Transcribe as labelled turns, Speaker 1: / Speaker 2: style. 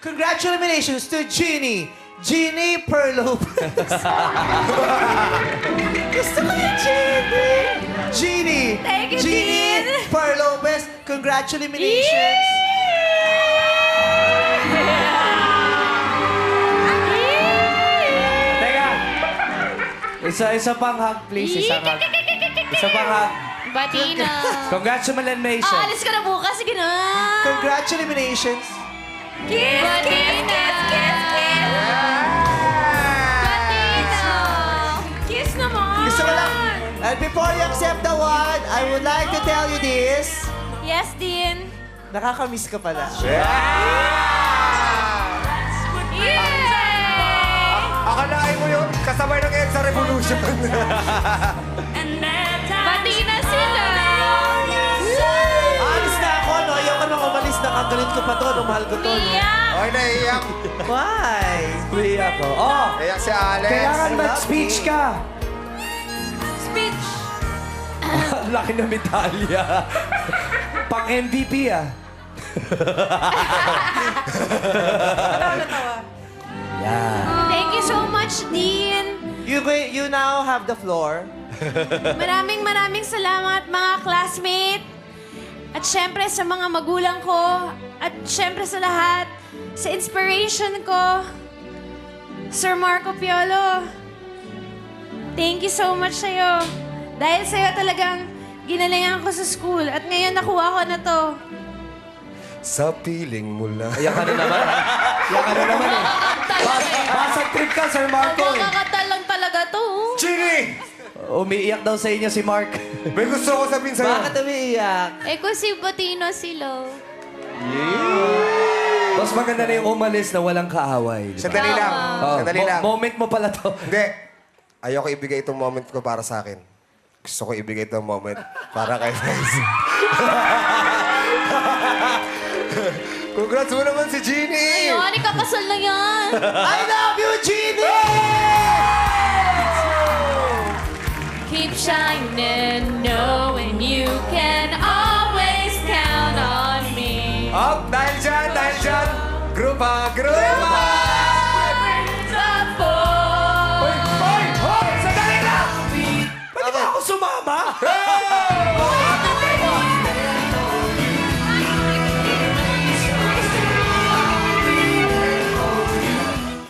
Speaker 1: Congratulations to Jeannie. Jeannie Perlopez. Gusto ko yung Jeannie. Jeannie.
Speaker 2: Thank you,
Speaker 1: Jeannie
Speaker 2: Dean.
Speaker 1: Perlopez. Congratulations.
Speaker 3: Teka. Isa pang hug, please. Isang hug. Isa pang hug.
Speaker 2: Batina.
Speaker 3: Congratulations.
Speaker 2: Aalis ka na bukas. Sige na.
Speaker 1: Congratulations.
Speaker 2: Kiss, kiss, kiss, kiss, kiss. Batina. Kiss naman.
Speaker 1: Gusto ko lang. And before you accept the award, I would like to tell you this.
Speaker 2: Yes, Dean.
Speaker 1: Nakakamiss ka pala.
Speaker 2: Yay!
Speaker 4: Akalain mo yun, kasabay ng EDSA Revolution.
Speaker 2: Batina sila.
Speaker 1: Alis na ako, no? Ayoko nang umalis. Nakagalit ko pa to. Nung mahal ko to, no?
Speaker 2: Mia.
Speaker 4: Ay, naiiyak.
Speaker 1: Why?
Speaker 3: Kuya ko. Oh,
Speaker 4: Naiiyak si Alex.
Speaker 3: kailangan
Speaker 1: I love
Speaker 3: mag-speech
Speaker 1: you.
Speaker 3: ka.
Speaker 2: Speech.
Speaker 3: Ang laki na medalya. Pang MVP ah.
Speaker 2: Thank you so much, Dean.
Speaker 1: You now have the floor.
Speaker 2: Maraming salamat mga classmate. At syempre sa mga magulang ko. At syempre sa lahat. Sa inspiration ko. Sir Marco Piolo. Thank you so much sa'yo. Dahil sa'yo talagang ginalingan ko sa school. At ngayon nakuha ko na to.
Speaker 4: Sa piling mo lang.
Speaker 3: Ayan ka na naman. Ayan ka na naman eh. Basag trip ka, Sir Marco eh.
Speaker 2: Makakatal lang talaga to.
Speaker 4: Chini!
Speaker 3: Umiiyak daw sa inyo si Mark.
Speaker 4: May gusto ko sabihin sa'yo.
Speaker 1: Bakit umiiyak?
Speaker 2: Eh kung si Batino sila.
Speaker 3: Mas maganda na yung umalis na walang kaaway. di ba?
Speaker 4: Sandali lang.
Speaker 3: Oh,
Speaker 4: Sandali lang.
Speaker 3: Moment mo pala to.
Speaker 4: Hindi. Ayoko ibigay itong moment ko para sa akin. Gusto ko ibigay itong moment para kay Fez. Congrats mo naman si Jeannie!
Speaker 2: Ayun, ikakasal na yan.
Speaker 1: I love you, Jeannie!
Speaker 2: Keep shining, knowing you can always count on me.
Speaker 4: Up! Dahil dyan! Grupa!